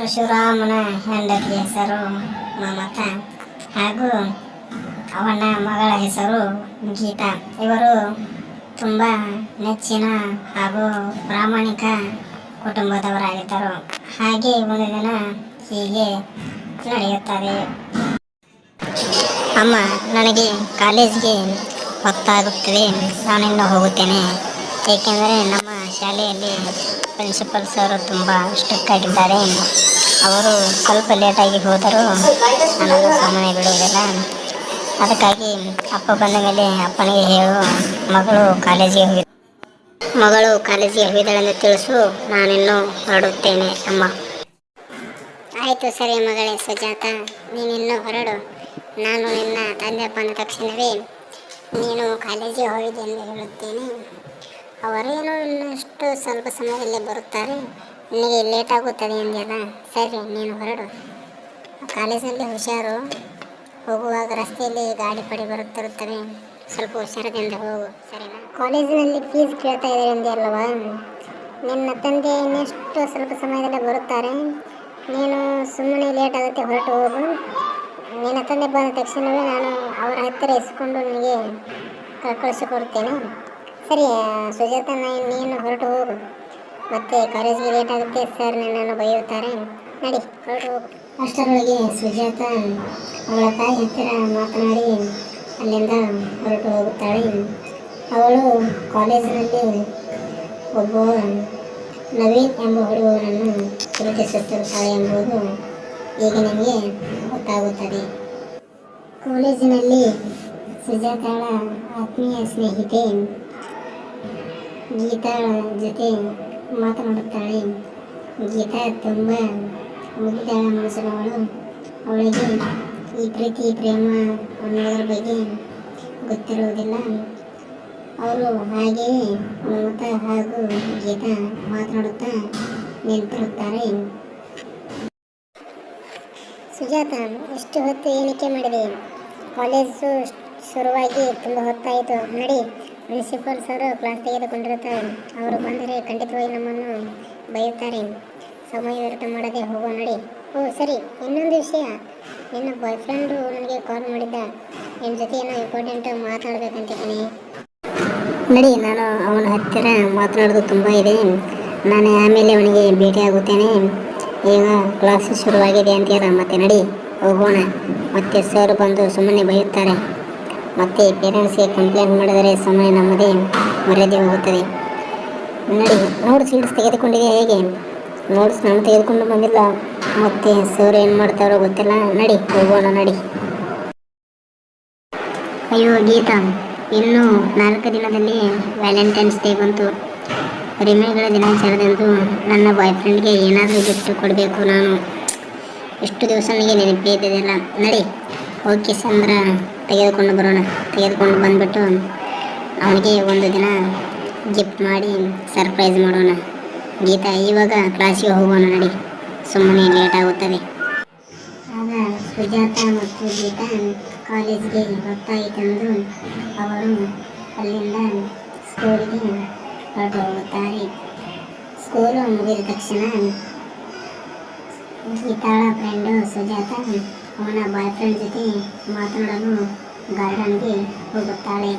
ಪರಶುರಾಮನ ಹೆಂಡತಿಯ ಹೆಸರು ಮಮತಾ ಹಾಗೂ ಅವನ ಮಗಳ ಹೆಸರು ಗೀತಾ. ಇವರು ತುಂಬ ನೆಚ್ಚಿನ ಹಾಗೂ ಪ್ರಾಮಾಣಿಕ ಕುಟುಂಬದವರಾಗಿದ್ದರು. ಹಾಗೆ ಒಂದು ದಿನ ಹೀಗೆ ನಡೆಯುತ್ತದೆ. ಅಮ್ಮ, ನನಗೆ ಕಾಲೇಜಿಗೆ ಹೊತ್ತಾಗುತ್ತದೆ, ನಾನಿನ್ನು ಹೋಗುತ್ತೇನೆ. ಏಕೆಂದರೆ ನಮ್ಮ ಶಾಲೆಯಲ್ಲಿ ಪ್ರಿನ್ಸಿಪಲ್ ಸರ್ ತುಂಬ ಸ್ಟ್ರಿಕ್ಟ್ ಆಗಿದ್ದಾರೆ. ಅವರು ಸ್ವಲ್ಪ ಲೇಟಾಗಿ ಹೋದರೂ ನನ್ನನ್ನು ಸುಮ್ಮನೆ ಬಿಡುವುದಿಲ್ಲ. ಅದಕ್ಕಾಗಿ ಅಪ್ಪ ಬಂದ ಮೇಲೆ ಅಪ್ಪನಿಗೆ ಹೇಳು, ಮಗಳು ಕಾಲೇಜಿಗೆ ಹೋಗಿದ್ದಾಳೆಂದು ತಿಳಿಸು, ನಾನಿನ್ನು ಹೊರಡುತ್ತೇನೆ ಅಮ್ಮ. ಆಯಿತು ಸರಿ ಮಗಳೇ ಸುಜಾತ, ನೀನಿನ್ನು ಹೊರಡು. ನಾನು ನಿನ್ನ ತಂದೆ ಬಂದ ತಕ್ಷಣವೇ ನೀನು ಕಾಲೇಜಿಗೆ ಹೋಗಿದೆ ಎಂದು ಹೇಳುತ್ತೇನೆ. ಅವರೇನು ಇನ್ನಷ್ಟು ಸ್ವಲ್ಪ ಸಮಯದಲ್ಲಿ ಬರುತ್ತಾರೆ. ನಿನಗೆ ಲೇಟ್ ಆಗುತ್ತದೆ ಎಂದೆಲ್ಲ. ಸರಿ, ನೀನು ಹೊರಡು. ಕಾಲೇಜಲ್ಲಿ ಹುಷಾರು. ಹೋಗುವಾಗ ರಸ್ತೆಯಲ್ಲಿ ಗಾಡಿ ಪಡಿ ಬರುತ್ತಿರುತ್ತವೆ, ಸ್ವಲ್ಪ ಹುಷಾರದಿಂದ ಹೋಗು, ಸರಿನಾ? ಕಾಲೇಜಿನಲ್ಲಿ ಫೀಸ್ ಕೇಳ್ತಾ ಇದ್ದಾರೆ ಎಂದೆಲ್ಲವಾ? ನಿನ್ನ ತಂದೆ ಇನ್ನೆಷ್ಟು ಸ್ವಲ್ಪ ಸಮಯದಲ್ಲೇ ಬರುತ್ತಾರೆ. ನೀನು ಸುಮ್ಮನೆ ಲೇಟ್ ಆಗುತ್ತೆ, ಹೊರಟು ಹೋಗು. ನಿನ್ನ ತಂದೆ ಬಂದ ತಕ್ಷಣವೇ ನಾನು ಅವರ ಹತ್ತಿರ ಇಸ್ಕೊಂಡು ನಿನಗೆ ಕಳಿಸಿಕೊಡ್ತೇನೆ. ಸರಿ ಸುಜಾತ, ನೀನು ಹೊರಟು ಹೋಗು. ಮತ್ತೆ ಕಾಲೇಜಿಗೆ ಲೇಟ್ ಆಗುತ್ತೆ, ಸರ್ ನನ್ನನ್ನು ಬೈಯುತ್ತಾರೆ. ನಡಿ, ಹೊರಟು ಹೋಗು. ಅಷ್ಟರೊಳಗೆ ಸುಜಾತ ಅವಳ ತಾಯಿ ಹತ್ತಿರ ಮಾತನಾಡಿ ಅಲ್ಲಿಂದ ಹೊರಟು ಹೋಗುತ್ತಾಳೆ. ಅವಳು ಕಾಲೇಜಿನಲ್ಲಿ ಒಬ್ಬ ನವೀನ್ ಎಂಬ ಹುಡುಗನನ್ನು ಪ್ರೀತಿಸುತ್ತಿರುತ್ತಾಳೆ ಎಂಬುದು ಈಗ ನಿಮಗೆ ಗೊತ್ತಾಗುತ್ತದೆ. ಕಾಲೇಜಿನಲ್ಲಿ ಸುಜಾತಾಳ ಆತ್ಮೀಯ ಸ್ನೇಹಿತೆ ಗೀತಾಳ ಜೊತೆ ಮಾತನಾಡುತ್ತಾಳೆ. ಗೀತಾ ತುಂಬ ಮುಗಿದಾಳ ಮನಸ್ಸಿನವಳು. ಅವಳಿಗೆ ಈ ಪ್ರೀತಿ ಪ್ರೇಮ ಅನ್ನೋದ್ರ ಬಗ್ಗೆ ಗೊತ್ತಿರುವುದಿಲ್ಲ. ಅವರು ಹಾಗೆಯೇ ಮಮತಾ ಹಾಗೂ ಗೀತಾ ಮಾತನಾಡುತ್ತಾ ನಿಂತಿರುತ್ತಾರೆ. ಸುಜಾತ, ಇಷ್ಟು ಹೊತ್ತು ಏನಕ್ಕೆ ಮಾಡಿದೆ? ಕಾಲೇಜು ಶುರುವಾಗಿ ತುಂಬ ಹೊತ್ತಾಯಿತು. ನಡಿ, ಪ್ರಿನ್ಸಿಪಲ್ ಸರ್ ಕ್ಲಾಸ್ ತೆಗೆದುಕೊಂಡಿರುತ್ತಾರೆ. ಅವರು ಬಂದರೆ ಖಂಡಿತವಾಗಿ ನಮ್ಮನ್ನು ಬೈಯುತ್ತಾರೆ. ಸಮಯ ವ್ಯರ್ಥ ಮಾಡದೆ ಹೋಗೋ, ನಡಿ. ಓ ಸರಿ, ಇನ್ನೊಂದು ವಿಷಯ, ನಿನ್ನ ಬಾಯ್ ಫ್ರೆಂಡು ನನಗೆ ಕಾಲ್ ಮಾಡಿದ್ದ. ನಿನ್ನ ಜೊತೆ ಏನೋ ಇಂಪಾರ್ಟೆಂಟ್ ಮಾತಾಡಬೇಕಂತಿದ್ದೀನಿ. ನಡಿ, ನಾನು ಅವನ ಹತ್ತಿರ ಮಾತನಾಡೋದು ತುಂಬ ಇದೆ. ನಾನು ಆಮೇಲೆ ಅವನಿಗೆ ಭೇಟಿಯಾಗುತ್ತೇನೆ. ಈಗ ಕ್ಲಾಸ್ ಶುರುವಾಗಿದೆ ಅಂತೀರ, ಮತ್ತೆ ನಡಿ ಹೋಗೋಣ. ಮತ್ತೆ ಸರ್ ಬಂದು ಸುಮ್ಮನೆ ಬೈಯುತ್ತಾರೆ. ಮತ್ತೆ ಪೇರೆಂಟ್ಸ್ಗೆ ಕಂಪ್ಲೇಂಟ್ ಮಾಡಿದರೆ ಸುಮ್ಮನೆ ನಮ್ಮದೇ ಮರ್ಯಾದೆ ಹೋಗುತ್ತದೆ. ನಡಿ. ನೋಟ್ಸ್ ತೆಗೆದುಕೊಂಡಿದೆ ಹೇಗೆ? ನೋಟ್ಸ್ ನಾನು ತೆಗೆದುಕೊಂಡು ಬಂದಿಲ್ಲ. ಮತ್ತೆ ಸರ್ ಏನು ಮಾಡ್ತಾರೋ ಗೊತ್ತಿಲ್ಲ. ನಡಿ ಹೋಗೋಣ, ನಡಿ. ಅಯ್ಯೋ ಗೀತಾ, ಇನ್ನು 4 ದಿನದಲ್ಲಿ ವ್ಯಾಲೆಂಟೈನ್ಸ್ ಡೇ ಬಂತು. ಪ್ರೇಮಿಗಳ ದಿನಾಚರಣೆಯಂದು ನನ್ನ ಬಾಯ್ ಫ್ರೆಂಡ್ಗೆ ಏನಾದರೂ ಗಿಫ್ಟ್ ಕೊಡಬೇಕು. ನಾನು ಎಷ್ಟು ದಿವಸ ನನಗೆ ನೆನಪೇ ಇದ್ದಿದ್ದಿಲ್ಲ. ನಡಿ ಓಕೆ ಸಂದ್ರ ತೆಗೆದುಕೊಂಡು ಬರೋಣ. ತೆಗೆದುಕೊಂಡು ಬಂದುಬಿಟ್ಟು ಅವನಿಗೆ ಒಂದು ದಿನ ಗಿಫ್ಟ್ ಮಾಡಿ ಸರ್ಪ್ರೈಸ್ ಮಾಡೋಣ. ಗೀತಾ, ಇವಾಗ ಕ್ಲಾಸಿಗೆ ಹೋಗೋಣ, ನಡಿ. ಸುಮ್ಮನೆ ಲೇಟ್ ಆಗುತ್ತದೆ. ಆಗ ಸುಜಾತ ಮತ್ತು ಗೀತಾ ಕಾಲೇಜಿಗೆ ಹೊತ್ತಾಯಿತೆಂದು ಅವರು ಅಲ್ಲಿಂದ ಸ್ಕೂಲಿಗೆ ಹೊರಟು ಹೋಗುತ್ತಾರೆ. ಸ್ಕೂಲು ಮುಗಿದ ತಕ್ಷಣ ಗೀತಾಳ ಫ್ರೆಂಡು ಸುಜಾತ ಅವನ ಬಾಯ್ ಫ್ರೆಂಡ್ ಜೊತೆ ಮಾತನಾಡಲು ಗಾರ್ಡನ್ಗೆ ಹೋಗುತ್ತಾಳೆ.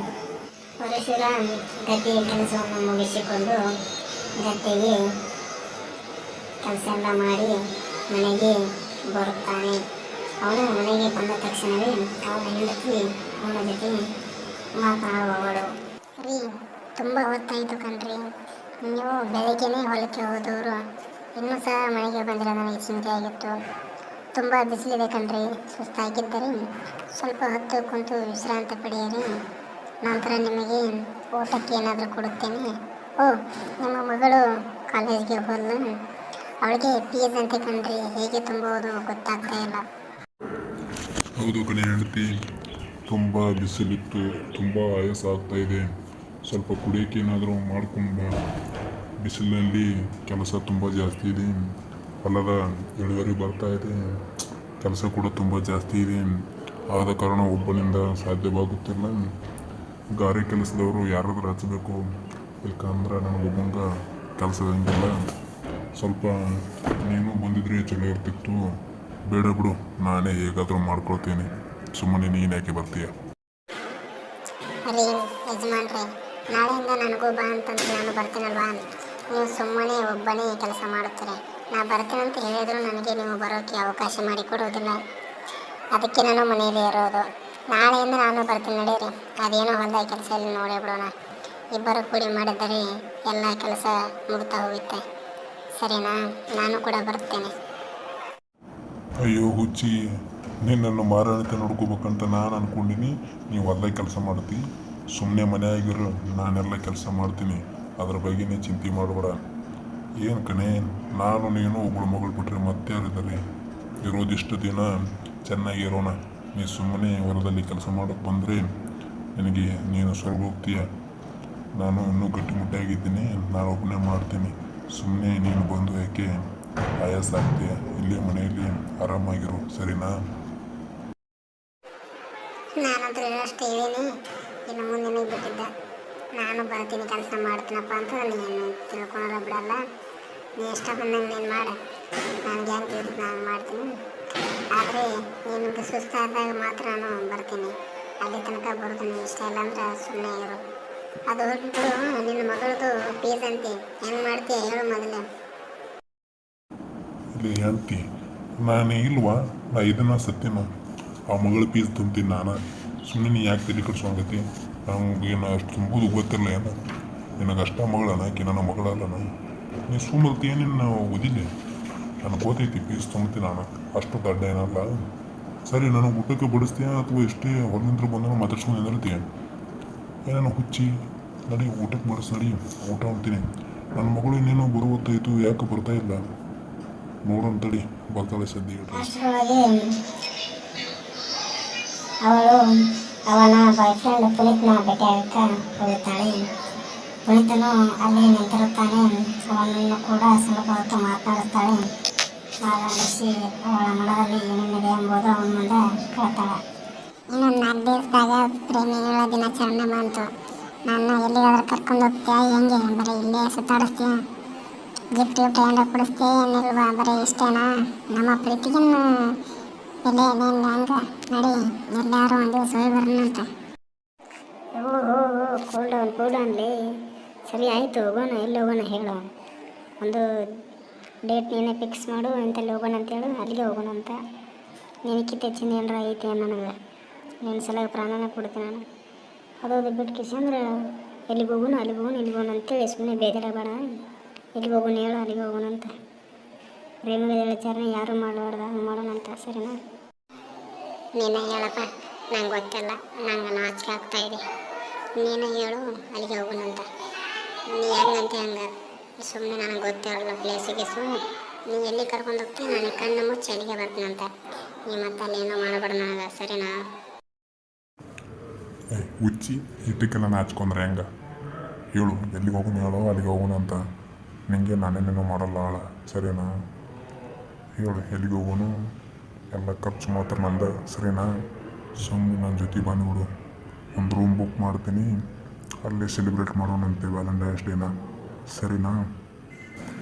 ಪರಶುರಾಮ್ ಗದ್ದೆಯ ಕೆಲಸವನ್ನು ಮುಗಿಸಿಕೊಂಡು ಗದ್ದೆಗೆ ಕೆಲಸ ಎಲ್ಲ ಮಾಡಿ ಮನೆಗೆ ಬರುತ್ತಾನೆ. ಅವನು ಮನೆಗೆ ಬಂದ ತಕ್ಷಣವೇ ಅವನ ಹೆಂಡತಿ ಅವನ ಜೊತೆ ಮಾತನಾಡುವವಳು. ರೀ, ತುಂಬ ಹೊತ್ತಾಯಿತು ಕಣ್ರಿ. ನೀವು ಬೆಳಗ್ಗೆನೇ ಹೊಲಕ್ಕೆ ಹೋದವರು, ಇನ್ನೂ ಸಹ ಮನೆಗೆ ಬಂದರೆ ನನಗೆ ಚಿಂತೆ ಆಗಿತ್ತು. ತುಂಬ ಬಿಸಿಲಿದೆ ಕಣ್ರಿ. ಸುಸ್ತಾಗಿದ್ದರೆ ಸ್ವಲ್ಪ ಹೊತ್ತು ಕುಂತು ವಿಶ್ರಾಂತಿ ಪಡೆಯಿರಿ. ನಂತರ ನಿಮಗೆ ಊಟಕ್ಕೆ ಏನಾದರೂ ಕೊಡುತ್ತೇನೆ. ಓ, ನಿಮ್ಮ ಮಗಳು ಕಾಲೇಜಿಗೆ ಹೋದ್ಲು? ಅವಳಿಗೆ ಫೀಸ್ ಅಂತೆ ಕಣ್ರಿ, ಹೇಗೆ ತುಂಬುವುದು ಗೊತ್ತಾಗ್ತಾ ಇಲ್ಲ. ಹೌದು ಕಣೆ ಹೆಂಡತಿ, ತುಂಬ ಬಿಸಿಲಿತ್ತು, ತುಂಬ ಆಯಾಸ ಆಗ್ತಾ ಇದೆ. ಸ್ವಲ್ಪ ಕುಡಿಯೋಕೆ ಏನಾದರೂ ಮಾಡ್ಕೊಂಡು ಬಾ. ಬಿಸಿಲಿನಲ್ಲಿ ಕೆಲಸ ತುಂಬ ಜಾಸ್ತಿ ಇದೆ. ಹೊಲದ ಇಳುವರಿ ಬರ್ತಾ ಇದೆ, ಕೆಲಸ ಕೂಡ ತುಂಬ ಜಾಸ್ತಿ ಇದೆ. ಆದ ಕಾರಣ ಒಬ್ಬನಿಂದ ಸಾಧ್ಯವಾಗುತ್ತಿಲ್ಲ. ಗಾರೆ ಕೆಲಸದವರು ಯಾರಾದರೂ ಹಚ್ಚಬೇಕು, ಯಾಕಂದ್ರೆ ನನಗೊಬ್ಬಂಗ ಕೆಲಸದಂಗಿಲ್ಲ. ಸ್ವಲ್ಪ ನೀನು ಬಂದಿದ್ರೆ ಚಲೋ ಇರ್ತಿತ್ತು. ಬೇಡ ಬಿಡು, ನಾನೇ ಹೇಗಾದರೂ ಮಾಡ್ಕೊಳ್ತೀನಿ. ಸುಮ್ಮನೆ ನೀನು ಯಾಕೆ ಬರ್ತೀಯ? ರೀ ಯಜಮಾನ್ರೆ, ನಾಳೆಯಿಂದ ನನಗೂ ಬಾ ಅಂತಂದ್ರೆ ನಾನು ಬರ್ತೀನಲ್ವಾ? ನೀವು ಸುಮ್ಮನೆ ಒಬ್ಬನೇ ಕೆಲಸ ಮಾಡುತ್ತೀರಿ. ನಾ ಬರ್ತೀನಂತ ಹೇಳಿದ್ರು ನನಗೆ ನೀವು ಬರೋಕ್ಕೆ ಅವಕಾಶ ಮಾಡಿಕೊಡುವುದಿಲ್ಲ. ಅದಕ್ಕೆ ನಾನು ಮನೆಯಲ್ಲಿ ಇರೋದು. ನಾಳೆಯಿಂದ ನಾನು ಬರ್ತೀನಿ, ನಡೀರಿ. ಅದೇನೋ ಹೊಲ್ದಾಗ ಕೆಲಸ ಇಲ್ಲಿ ನೋಡೇ ಬಿಡೋಣ. ಇಬ್ಬರು ಕೂಡಿ ಮಾಡಿದರೆ ಎಲ್ಲ ಕೆಲಸ ಮುಗ್ತಾ ಹೋಗುತ್ತೆ. ಸರಿನಾ? ನಾನು ಕೂಡ ಬರ್ತೇನೆ. ಅಯ್ಯೋ ಹುಚ್ಚಿ, ನಿನ್ನನ್ನು ಮಾರಾಣಿಕೆ ನೋಡ್ಕೋಬೇಕಂತ ನಾನು ಅಂದ್ಕೊಂಡಿನಿ. ನೀವು ಹೊಲ್ದಾಗ ಕೆಲಸ ಮಾಡ್ತಿ, ಸುಮ್ಮನೆ ಮನೆಯಾಗಿರು. ನಾನೆಲ್ಲ ಕೆಲಸ ಮಾಡ್ತೀನಿ, ಅದ್ರ ಬಗ್ಗೆನೇ ಚಿಂತೆ ಮಾಡಬೇಡ. ಏನು ಕಣೆ, ನಾನು ನೀನು ಒಬ್ಬಳು ಮಗಳು ಬಿಟ್ರೆ ಮತ್ತೆ ಯಾರಿದ್ದಾರೆ? ಇರೋದಿಷ್ಟು ದಿನ ಚೆನ್ನಾಗಿ ಇರೋಣ. ನೀ ಸುಮ್ಮನೆ ಹೊಲದಲ್ಲಿ ಕೆಲಸ ಮಾಡೋಕ್ಕೆ ಬಂದರೆ ನಿನಗೆ ನೀನು ಸ್ವರ್ಗ ಹೋಗ್ತೀಯ. ನಾನು ಇನ್ನೂ ಗಟ್ಟಿಮುಟ್ಟಾಗಿದ್ದೀನಿ, ನಾನು ಒಬ್ಬನೇ ಮಾಡ್ತೀನಿ. ಸುಮ್ಮನೆ ನೀನು ಬಂದು ಯಾಕೆ ಆಯಾಸ ಆಗ್ತೀಯ? ಇಲ್ಲೇ ಮನೆಯಲ್ಲಿ ಆರಾಮಾಗಿರು, ಸರಿನಾ? ನಾನಂತೂ ಅಷ್ಟೇ ಹೇಳಿನಿ, ಇನ್ನು ಮುಂದೆ ನಿನಗೆ ಬಿಟ್ಟಿದ್ದ. ನಾನು ಬರ್ತೀನಿ, ಕೆಲಸ ಮಾಡ್ತೀನಪ್ಪ ಅಂತ ನೀನು ತಿಳ್ಕೊಳ್ಳೋ ಬಿಡಲ್ಲ. ನೀ ಇಷ್ಟ ಬಂದಂಗೆ ನೀನು ಮಾಡ, ನನಗೆ ಹೆಂಗೆ ತಿಳಿದು ನಾನು ಮಾಡ್ತೀನಿ. ಆದರೆ ನಿನಗೆ ಸುಸ್ತಾದಾಗ ಮಾತ್ರ ನಾನು ಬರ್ತೀನಿ. ಅಲ್ಲಿ ತನಕ ಬರೋದು ನೀನು ಇಷ್ಟ ಇಲ್ಲ ಅಂದ್ರೆ ಸುಮ್ಮನೆ ಇರು. ಅದು ಬಿಟ್ಟು ನಿನ್ನ ಮಗಳದು ಫೀಸ್ ಅಂತೆ ಹೆಂಗೆ ಮಾಡ್ತೀಯ ಹೇಳು ಮೊದಲೇ. ಇಲ್ಲಿ ಹೇಳ್ತಿ ನಾನು ಇಲ್ವಾ? ನಾ ಇದನ್ನ ಸತ್ಯನ ಆ ಮಗಳ ಪೀಸ್ ತುಂಬ್ತೀನಿ ನಾನು. ಸುಮ್ಮನೆ ನೀ ಯಾಕೆ ತಲೆ ಕಟ್ಸೋಂಗತಿ? ನಮಗೇನು ಅಷ್ಟು ತುಂಬೋದು ಗೊತ್ತಿರಲ್ಲ ಏನು? ನಿನಗೆ ಅಷ್ಟ ಮಗಳನ ಆಕೆ ನನ್ನ ಮಗಳಲ್ಲನ? ನೀ ಸುಮ್ಮನೆ ಏನೇನು ಓದಿದ್ದೆ? ನನಗೆ ಗೊತ್ತೈತಿ ಪೀಸ್ ತುಂಬ್ತೀನಿ ನಾನು, ಅಷ್ಟು ದೊಡ್ಡ ಏನಲ್ಲ. ಸರಿ, ನನಗೆ ಊಟಕ್ಕೆ ಬಡಿಸ್ತೀಯ ಅಥವಾ ಇಷ್ಟೇ ಹೊರನಿಂದ ಬಂದಾಗ ಮಾತಾಡ್ಸ್ಕೊಂಡು ನಿಂದಿರ್ತೀಯ? ಏನೇನು ಹುಚ್ಚಿ, ನಡಿ ಊಟಕ್ಕೆ ಬಡಿಸ್, ನಡಿ ಊಟ ಅಂತೀನಿ. ನನ್ನ ಮಗಳು ಇನ್ನೇನೋ ಬರುವತ್ತಾಯಿತು, ಯಾಕೆ ಬರ್ತಾ ಇಲ್ಲ? ನೋಡೋಣ ತಡಿ, ಬರ್ತಾಳೆ ಸದ್ಯ. ಅಷ್ಟರೊಳಗೆ ಅವಳು ಅವನ ಬಾಯ್ ಫ್ರೆಂಡ್ ಪುನೀತ್ನ ಭೇಟಿಯಾಗಕ್ಕೆ ಹೋಗುತ್ತಾಳೆ. ಪುನೀತನು ಅಲ್ಲಿ ನಿಂತಿರುತ್ತಾನೆ. ಅವನನ್ನು ಕೂಡ ಸ್ವಲ್ಪ ಹೊತ್ತು ಮಾತನಾಡಿಸ್ತಾಳೆ. ಮಾತನಾಡಿಸಿ ಅವಳ ಮನದಲ್ಲಿ ಏನೇನಿದೆ ಎಂಬುದು ಅವನ ಮುಂದೆ ಕೇಳ್ತಾಳೆ. ಇನ್ನೊಂದು 4 ದಿವಸದಾಗ ಪ್ರೇಮಿಗಳ ದಿನಾಚರಣೆ ಬಂತು. ನನ್ನ ಎಲ್ಲಿಗಾದ್ರೂ ಕರ್ಕೊಂಡು ಹೋಗ್ತೀಯ? ಹೆಂಗೆ ಬರೀ ಇಲ್ಲೇ ಸುತ್ತಾಡಿಸ್ತೀಯ? ಗಿಫ್ಟ್ ಏನಾರ ಕೊಡಿಸ್ತೀಯ ಏನಿಲ್ವಾ? ಬರೀ ಇಷ್ಟೇನಾ? ನಮ್ಮ ಪ್ರೀತಿಗಿನ್ನ ಬೆಲೆ ಏನೇನು ಹಂಗೆ? ನಡಿ, ಎಲ್ಲರೂ ಒಂದು ದಿವಸ ಹೋಗಿ ಬರೋಣಂತ. ಕೂಲ್ ಡೌನ್ಲಿ. ಸರಿ ಆಯಿತು, ಹೋಗೋಣ. ಎಲ್ಲಿ ಹೋಗೋಣ ಹೇಳು? ಒಂದು ಡೇಟ್ ನೀನೇ ಫಿಕ್ಸ್ ಮಾಡು, ಇಂಥಲ್ಲಿ ಹೋಗೋಣ ಅಂತೇಳು, ಅಲ್ಲಿಗೆ ಹೋಗೋಣ ಅಂತ. ನಿನಕ್ಕಿಂತ ಹೆಚ್ಚಿನ ಏನಾರ ಐತೆ ನನಗೆ? ನಿನ್ನ ಸಲ ಪ್ರಾಣನ ಕೊಡ್ತೀನಿ ನಾನು. ಅದು ಬಿಟ್ಟು ಕಿಸಿ ಅಂದ್ರೆ ಎಲ್ಲಿಗೆ ಹೋಗೋಣ, ಅಲ್ಲಿಗೆ ಹೋಗೋಣ, ಇಲ್ಲಿಗೆ ಹೋಗೋಣ ಅಂತೇಳಿ ಸುಮ್ಮನೆ ಬೇಜಾರ ಬೇಡ. ಎಲ್ಲಿಗೆ ಹೋಗೋಣ ಹೇಳು, ಅಲ್ಲಿಗೆ ಹೋಗೋಣ ಅಂತ. ಪ್ರೇಮದ ವಿಚಾರಣೆ ಯಾರು ಮಾಡಬಾರ್ದ, ಹಂಗೆ ಮಾಡೋಣ ಅಂತ, ಸರಿನಾ? ನೀನೇ ಹೇಳಪ್ಪ, ನಂಗೆ ಗೊತ್ತಿಲ್ಲ, ನಂಗೆ ನಾಚಿಕೆ ಆಗ್ತಾಯಿದೆ. ನೀನೇ ಹೇಳು, ಅಲ್ಲಿಗೆ ಹೋಗೋಣ ಅಂತ. ನೀ ಹೆಂಗಂತೆ ಹಂಗೆ, ಸುಮ್ಮನೆ ನನಗೆ ಗೊತ್ತಿರಲ್ಲ ಪ್ಲೇಸಿಗೆ. ಸುಮ್ಮನೆ ನೀ ಎಲ್ಲಿ ಕರ್ಕೊಂಡು ಹೋಗ್ತೀನಿ, ನಾನು ಕಣ್ಣು ಮುಚ್ಚಿ ಅಲ್ಲಿಗೆ ಬರ್ತೀನಿ ಅಂತ. ನೀ ಮತ್ತೆ ಅಲ್ಲಿ ಏನೋ ಮಾಡಬೇಡ ನನಗೆ, ಸರಿನಾ? ಹುಚ್ಚಿ, ಇಟ್ಟಕ್ಕೆಲ್ಲ ನಾಚ್ಕೊಂಡ್ರೆ ಹೆಂಗೆ ಹೇಳು? ಎಲ್ಲಿಗೆ ಹೋಗೋಣ ಹೇಳೋ, ಅಲ್ಲಿಗೆ ಹೋಗೋಣ ಅಂತ. ನಿಂಗೆ ನಾನೇನೇನೋ ಮಾಡಲ್ಲ ಆಳ, ಸರಿನಾ? ಹೇಳು ಎಲ್ಲಿಗೆ ಹೋಗೋಣ? ಎಲ್ಲ ಖರ್ಚು ಮಾತ್ರ ನಂದ, ಸರಿನಾ? ಸುಮ್ಮನೆ ನನ್ನ ಜೊತೆ ಬಂದ್ಬಿಡು. ಒಂದು ರೂಮ್ ಬುಕ್ ಮಾಡ್ತೀನಿ, ಅಲ್ಲೇ ಸೆಲೆಬ್ರೇಟ್ ಮಾಡೋಣಂತೆ ವ್ಯಾಲೆಂಟೈನ್ಸ್ ಡೇನ, ಸರಿನಾ?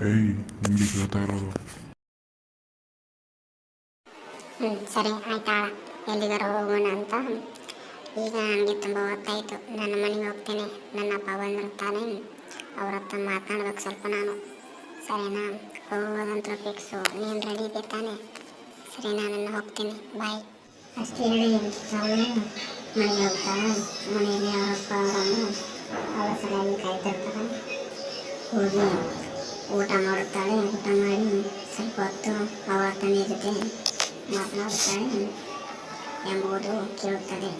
ಏಯ್, ನಿಮಗೆ ಕೇಳ್ತಾ ಇರೋದು. ಸರಿ ಆಯ್ತಾ, ಎಲ್ಲಿಗಾರು ಹೋಗೋಣ ಅಂತ. ಈಗ ನನಗೆ ತುಂಬ ಹೊತ್ತಾಯಿತು, ನನ್ನ ಮನೆಗೆ ಹೋಗ್ತೇನೆ. ನನ್ನ ಅಪ್ಪ ಬಂದಿರ್ತಾನೆ, ಅವ್ರ ಹತ್ರ ಮಾತನಾಡ್ಬೇಕು ಸ್ವಲ್ಪ ನಾನು, ಸರಿನಾ? ಹೋಗೋದಂತೂ ಫಿಕ್ಸು. ನೀನು ರೆಡಿ ಇದೆ ತಾನೆ? ಸರಿನಾ, ನಾನು ಹೋಗ್ತೀನಿ, ಬಾಯ್. ಅಷ್ಟೇ ಹೇಳಿ ಅವಳು ಮನೆಗೆ ಹೋಗ್ತಾಳೆ. ಮನೆಯಲ್ಲಿ ಅವರಪ್ಪ ಅವರನ್ನು ಅವಳ ಸರಿಯಾಗಿ ಕಾಯ್ತಿರ್ತಾರೆ. ಹೋಗಿ ಊಟ ಮಾಡುತ್ತಾಳೆ. ಊಟ ಮಾಡಿ ಸ್ವಲ್ಪ ಹೊತ್ತು ಅವಳ ತಂದೆ ಜೊತೆ ಮಾತನಾಡುತ್ತಾಳೆ ಎಂಬುದು ಕೇಳುತ್ತದೆ.